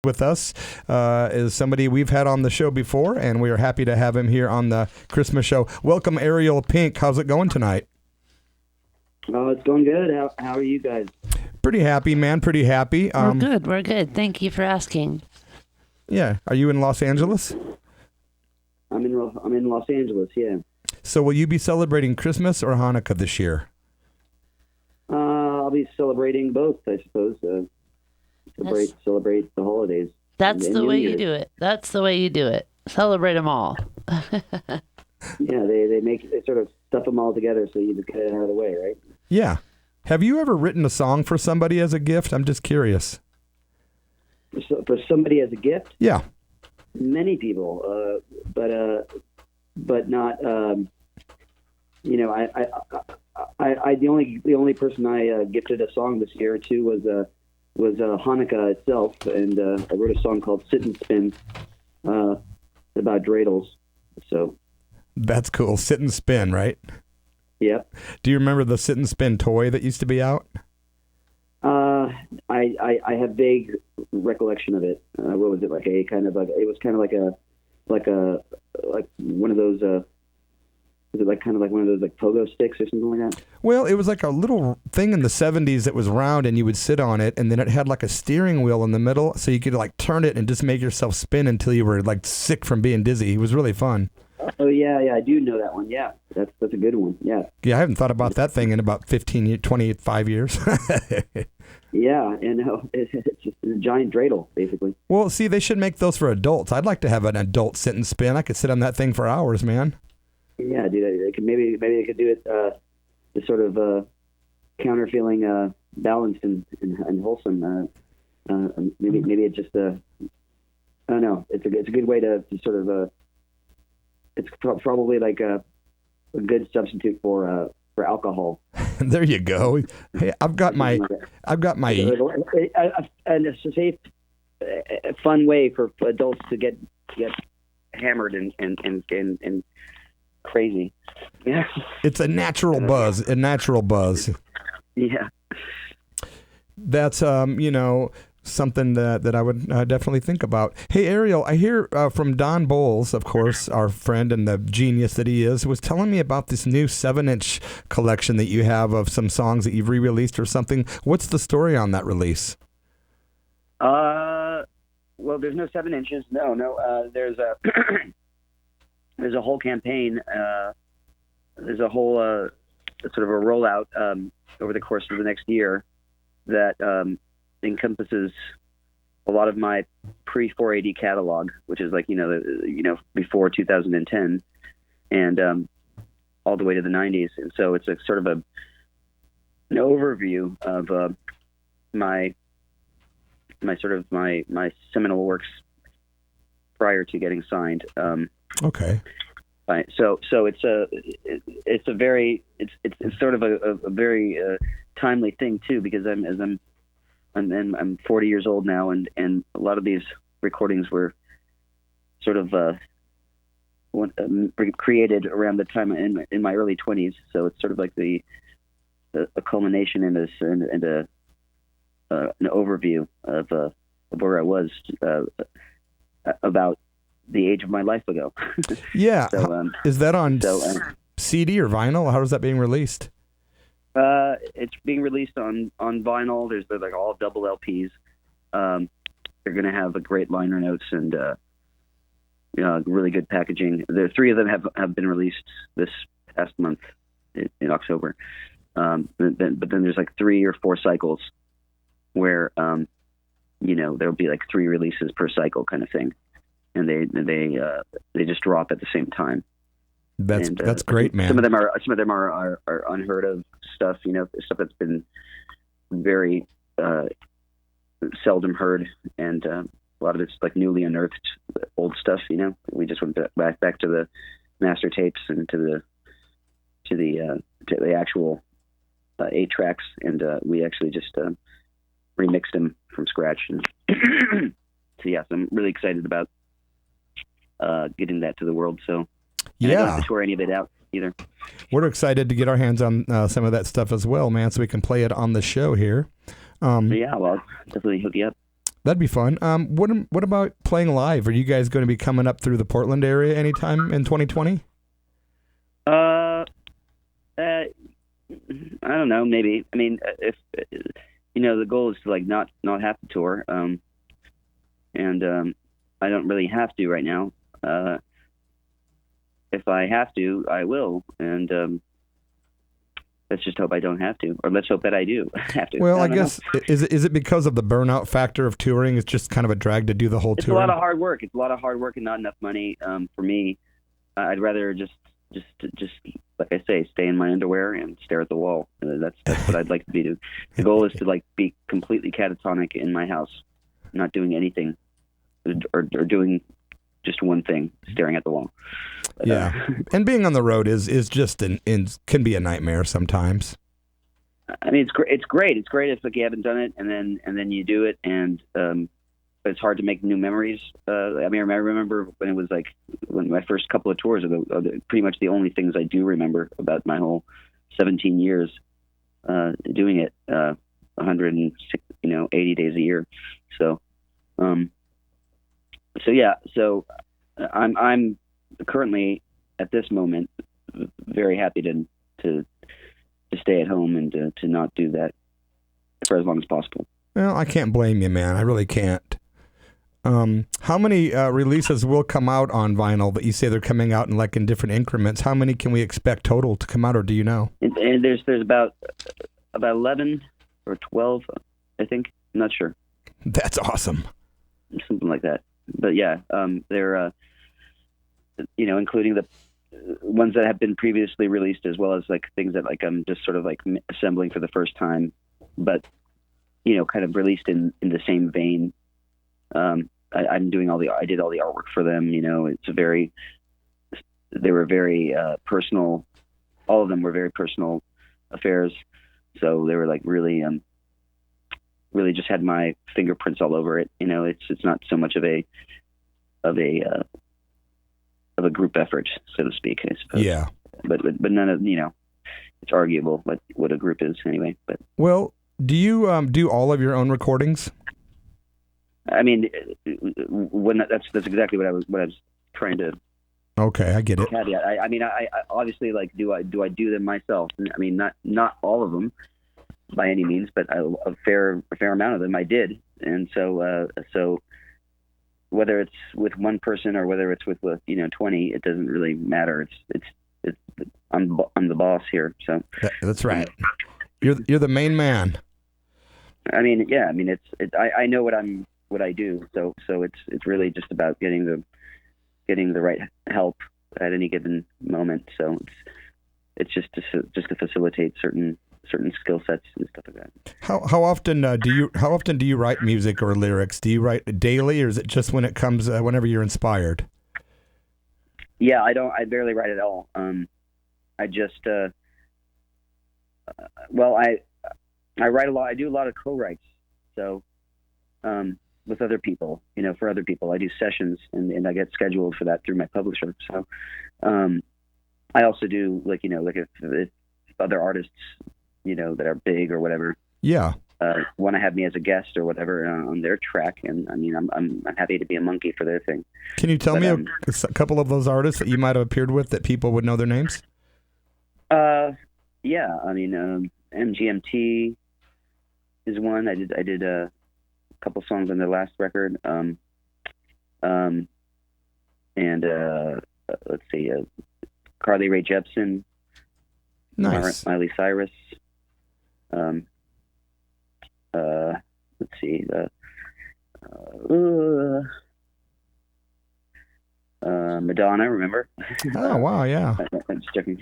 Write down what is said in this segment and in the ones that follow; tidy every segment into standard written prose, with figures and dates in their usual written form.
with us is somebody we've had on the show before, and we are happy to have him here on the Christmas show. Welcome, ARIEL Pink. How's it going tonight? Oh, it's going good. How are you guys? Pretty happy, man. Pretty happy. We're good. Thank you for asking. Yeah. Are you in Los Angeles? I'm in Los Angeles, yeah. So will you be celebrating Christmas or Hanukkah this year? I'll be celebrating both, I suppose. Celebrate the holidays. That's the way you do it. That's the way you do it. Celebrate them all. Yeah, they sort of stuff them all together so you just get it out of the way, right? Yeah. Have you ever written a song for somebody as a gift? I'm just curious. For somebody as a gift? Yeah. Many people, but not. The only person I gifted a song this year to was Hanukkah itself, and I wrote a song called "Sit and Spin" about dreidels. So that's cool. Sit and spin, right? Yep. Do you remember the sit and spin toy that used to be out? I have vague recollection of it. What was it like? It was like one of those. Was it kind of like one of those like pogo sticks or something like that? Well, it was like a little thing in the 70s that was round, and you would sit on it, and then it had like a steering wheel in the middle, so you could like turn it and just make yourself spin until you were like sick from being dizzy. It was really fun. Oh yeah, I do know that one. Yeah, that's a good one. Yeah. Yeah, I haven't thought about that thing in about 25 years. Yeah, and it's just a giant dreidel, basically. Well, see, they should make those for adults. I'd like to have an adult sit and spin. I could sit on that thing for hours, man. Yeah, dude. Maybe they could do it to sort of counter feeling balanced and wholesome. Maybe it just I don't know. It's a good way to sort of it's probably like a good substitute for alcohol. There you go. Hey, I've got my and it's a safe, fun way for adults to get hammered and crazy. Yeah. It's a natural buzz. Yeah. That's something that I would definitely think about. Hey, ARIEL, I hear from Don Bowles, of course, our friend and the genius that he is, was telling me about this new 7-inch collection that you have of some songs that you've re-released or something. What's the story on that release? Well, there's no 7 inches. No. There's a there's a whole campaign. There's a whole sort of a rollout over the course of the next year that encompasses a lot of my pre-4AD catalog, which is like before 2010 and all the way to the 90s. And so it's a sort of an overview of my seminal works prior to getting signed. Okay. Right. So it's sort of a very timely thing too, because I'm 40 years old now, and a lot of these recordings were sort of created around the time in my early 20s. So it's sort of like a culmination and an overview of where I was about the age of my life ago. Yeah. So, is that on CD or vinyl? How is that being released? It's being released on vinyl. There's like all double LPs. They're going to have a great liner notes and really good packaging. The 3 of them have been released this past month in October. But then there's like 3 or 4 cycles where there'll be like 3 releases per cycle kind of thing, and they just drop at the same time. That's great, man. Some of them are unheard of stuff, stuff that's been very seldom heard, and a lot of it's like newly unearthed old stuff. We just went back to the master tapes and to the actual 8 tracks, and we actually just remixed them from scratch. And so yeah, so I'm really excited about getting that to the world. So. And I don't have to tour any of it out either. We're excited to get our hands on some of that stuff as well, man, so we can play it on the show here. Yeah, well, I'll definitely hook you up. That'd be fun. What about playing live? Are you guys going to be coming up through the Portland area anytime in 2020? I don't know. Maybe. I mean, if the goal is to like not have to tour, and I don't really have to right now. If I have to, I will, and let's just hope I don't have to, or let's hope that I do have to. Well, I guess is it because of the burnout factor of touring? It's just kind of a drag to do the whole tour. It's a lot of hard work. It's a lot of hard work and not enough money. For me, I'd rather just like I say, stay in my underwear and stare at the wall. That's what I'd like to be. The goal is to like be completely catatonic in my house, not doing anything, or doing just one thing, staring at the wall. Yeah, and being on the road is just can be a nightmare sometimes. I mean, it's great. It's great if like you haven't done it, and then you do it, and but it's hard to make new memories. I mean, I remember when it was like when my first couple of tours are pretty much the only things I do remember about my whole 17 years doing it, 180 days a year. So yeah. So I'm currently at this moment very happy to stay at home and to not do that for as long as possible. Well, I can't blame you, man. I really can't. How many releases will come out on vinyl that you say they're coming out in different increments? How many can we expect total to come out, or do you know? And there's about 11 or 12, I think. I'm not sure. That's awesome. Something like that. But yeah, they're including the ones that have been previously released, as well as like things that like I'm just sort of like assembling for the first time, but kind of released in the same vein. I did all the artwork for them. They were very personal. All of them were very personal affairs. So they were like really just had my fingerprints all over it. It's not so much of a group effort, so to speak, I suppose. Yeah. But none of, it's arguable what a group is anyway. But well, do you do all of your own recordings? I mean, that's exactly what I was trying to. Okay, I get it. Caveat. I mean, I obviously like do I do them myself? I mean, not all of them by any means, but a fair amount of them I did, and so whether it's with one person or whether it's with 20, it doesn't really matter. It's I'm the boss here, so that's right. You're the main man. I mean, yeah. I mean, I know what I do, so it's really just about getting the right help at any given moment. So it's just to facilitate certain skill sets and stuff like that. How often do you write music or lyrics? Do you write daily, or is it just when it comes whenever you're inspired? Yeah, I barely write at all. I just I write a lot. I do a lot of co-writes. So with other people, for other people, I do sessions and I get scheduled for that through my publisher. So I also do if other artists that are big or whatever, want to have me as a guest or whatever on their track, and I mean I'm happy to be a monkey for their thing. Can you tell me a couple of those artists that you might have appeared with that people would know their names? Yeah, I mean MGMT is one. I did a couple songs on their last record, and let's see, Carly Rae Jepsen, nice, Miley Cyrus. Let's see, Madonna, remember? Oh, wow, yeah. I'm just joking.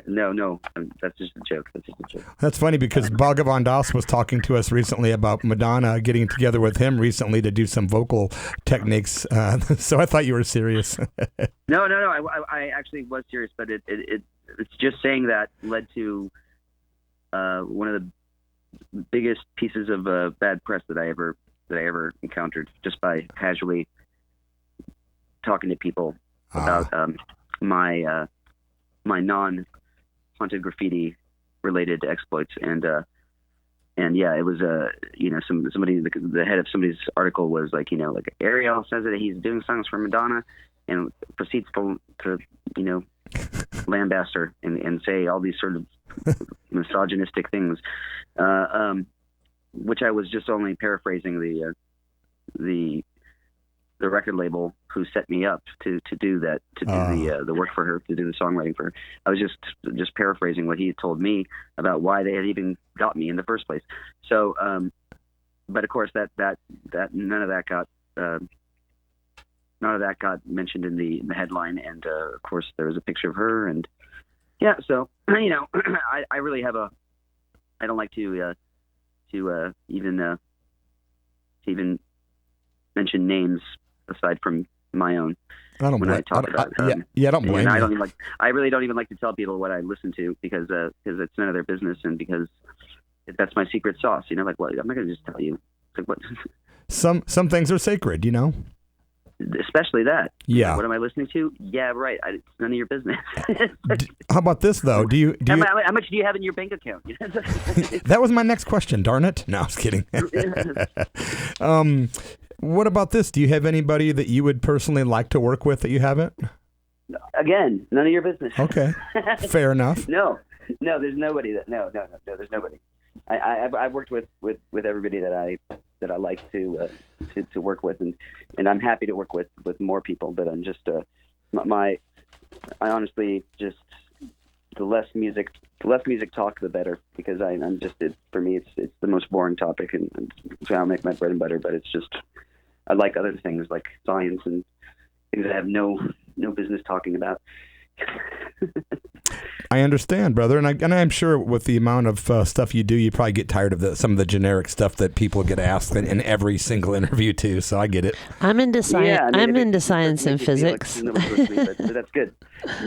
No, that's just a joke. That's funny because Bhagavan Das was talking to us recently about Madonna getting together with him recently to do some vocal techniques. So I thought you were serious. No. I actually was serious, but it's just saying that led to one of the biggest pieces of bad press that I ever encountered, just by casually talking to people about my non-haunted graffiti related exploits, and And yeah, it was somebody, the head of somebody's article was like, like Ariel says that he's doing songs for Madonna, and proceeds to lambaste her and say all these sort of misogynistic things, which I was just only paraphrasing the record label who set me up to do that, to do the work for her, to do the songwriting for her. I was just paraphrasing what he had told me about why they had even got me in the first place. So, but of course that none of that got mentioned in the headline, and of course there was a picture of her, and yeah. So I really have I don't like to even mention names aside from my own. I don't blame you. I really don't even like to tell people what I listen to because it's none of their business, and because that's my secret sauce. Like, what? I'm not going to just tell you. Like, what? Some things are sacred, Especially that. Yeah. What am I listening to? Yeah, right. It's none of your business. How about this though? How much do you have in your bank account? That was my next question. Darn it! No, I was kidding. What about this? Do you have anybody that you would personally like to work with that you haven't? Again, none of your business. Okay, fair enough. No, there's nobody that. No, there's nobody. I've worked with everybody that I like to work with, and I'm happy to work with more people. But I'm just I honestly just the less music talk, the better, because for me it's the most boring topic, and it's how I make my bread and butter. But it's just I like other things like science and things that I have no business talking about. I understand, brother, and I'm sure with the amount of stuff you do, you probably get tired of some of the generic stuff that people get asked in every single interview too. So I get it. I'm into science. Yeah, I'm into science and physics. Like but that's good.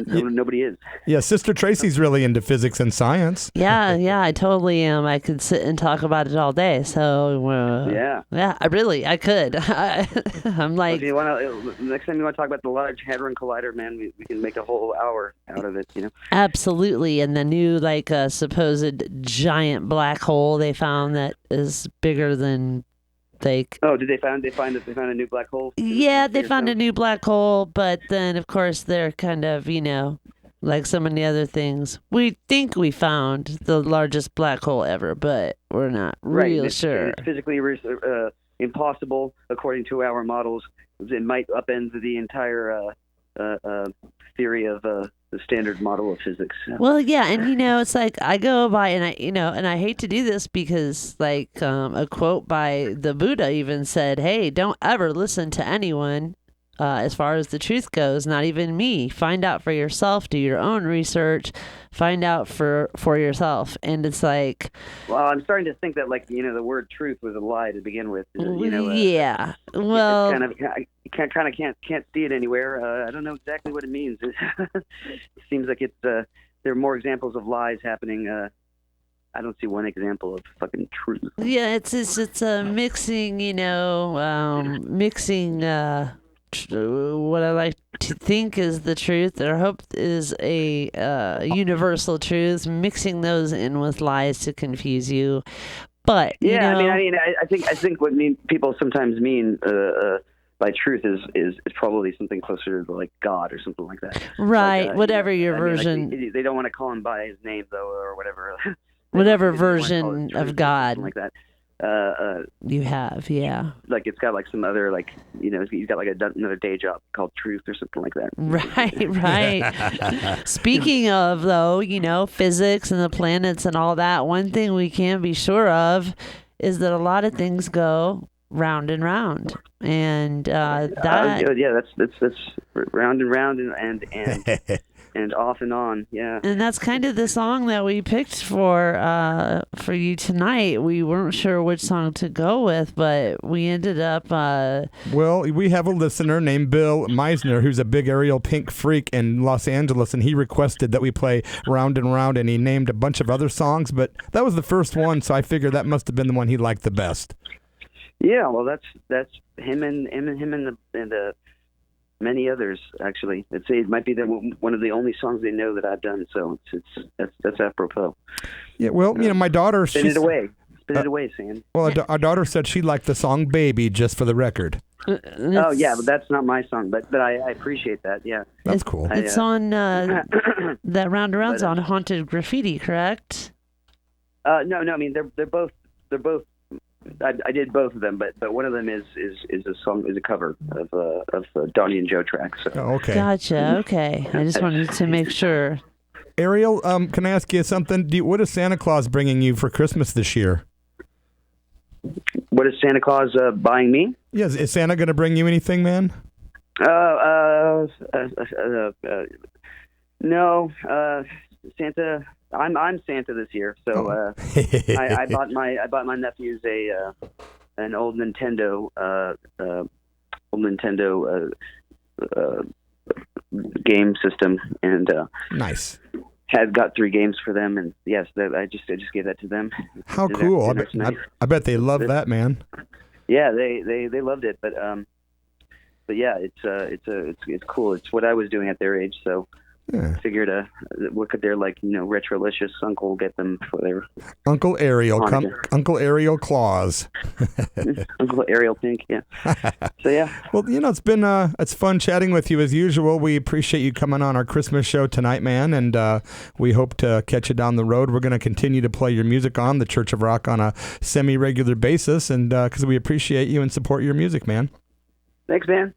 Nobody is. Yeah, Sister Tracy's really into physics and science. Yeah, I totally am. I could sit and talk about it all day. So yeah, I could. I'm like, next time you want to talk about the Large Hadron Collider, man, we can make a whole hour out of it. Absolutely, and the new supposed giant black hole they found that is bigger than did they find a new black hole? Yeah, they found a new black hole, but then of course they're kind of like so many other things. We think we found the largest black hole ever, but we're not real sure. It's physically impossible according to our models. It might upend the entire theory of the standard model of physics. Well, yeah, and it's like I go by and I hate to do this because a quote by the Buddha even said, "Hey, don't ever listen to anyone as far as the truth goes, not even me. Find out for yourself, do your own research, find out for yourself." And it's like, well, I'm starting to think that the word truth was a lie to begin with. Yeah. Well, can't see it anywhere. I don't know exactly what it means. It seems like there are more examples of lies happening. I don't see one example of fucking truth. Yeah, it's mixing, what I like to think is the truth or hope is a universal truth, mixing those in with lies to confuse you. But I think what people sometimes mean by truth is probably something closer to God or something like that. Right, whatever your version. They don't want to call him by his name though, or whatever. Whatever version of God like that. You have, yeah. Like it's got some other he's got another day job called Truth or something like that. Right. Speaking of though, physics and the planets and all that, one thing we can be sure of is that a lot of things go round and round, and that's round and round and off and on, yeah. And that's kind of the song that we picked for you tonight. We weren't sure which song to go with, but we ended up. Well, we have a listener named Bill Meisner who's a big Ariel Pink freak in Los Angeles, and he requested that we play Round and Round, and he named a bunch of other songs, but that was the first one, so I figured that must have been the one he liked the best. Yeah, well, that's him and the many others, actually. It might be one of the only songs they know that I've done, so that's apropos. Yeah, well, my daughter, send it away. Spit it away, Sam. Well, our daughter said she liked the song "Baby," just for the record. Oh yeah, but that's not my song. But I appreciate that. Yeah, that's cool. It's on that round around's on Haunted Graffiti, correct? No. I mean, they're both. I did both of them, but one of them is a cover of Donnie and Joe track. So. Oh, okay. Gotcha. Okay, I just wanted to make sure. Ariel, can I ask you something? What is Santa Claus bringing you for Christmas this year? What is Santa Claus buying me? Yes, is Santa going to bring you anything, man? No. Santa. I'm Santa this year, so I bought my nephews an old Nintendo game system, and nice. Had got 3 games for them, and yes, I just gave that to them. How cool! Nice. I bet they love that, man. Yeah, they loved it, but yeah, it's cool. It's what I was doing at their age, so. Yeah. I figured, what could their retrolicious uncle get them for their Uncle Ariel, Uncle Ariel Claus, Uncle Ariel Pink, yeah. So yeah. Well, it's been it's fun chatting with you as usual. We appreciate you coming on our Christmas show tonight, man, and we hope to catch you down the road. We're going to continue to play your music on the Church of Rock on a semi-regular basis, and because we appreciate you and support your music, man. Thanks, man.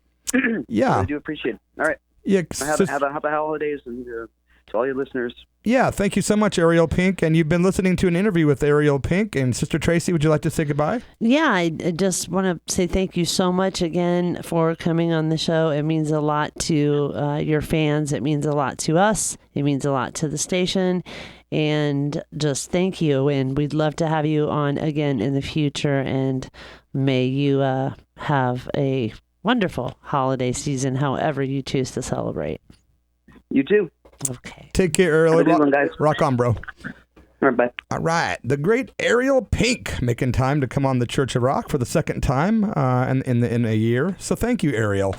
Yeah, I do appreciate it. All right. Yeah, happy holidays and to all your listeners. Yeah, thank you so much, ARIEL Pink. And you've been listening to an interview with ARIEL Pink. And Sister Tracy, would you like to say goodbye? Yeah, I just want to say thank you so much again for coming on the show. It means a lot to your fans. It means a lot to us. It means a lot to the station. And just thank you. And we'd love to have you on again in the future. And may you have a wonderful holiday season, however you choose to celebrate. You too. Okay. Take care, Ariel. Have a good one, guys. Rock on, bro. All right, bye. All right. The great ARIEL Pink making time to come on the Church of Rock for the second time in a year. So thank you, Ariel.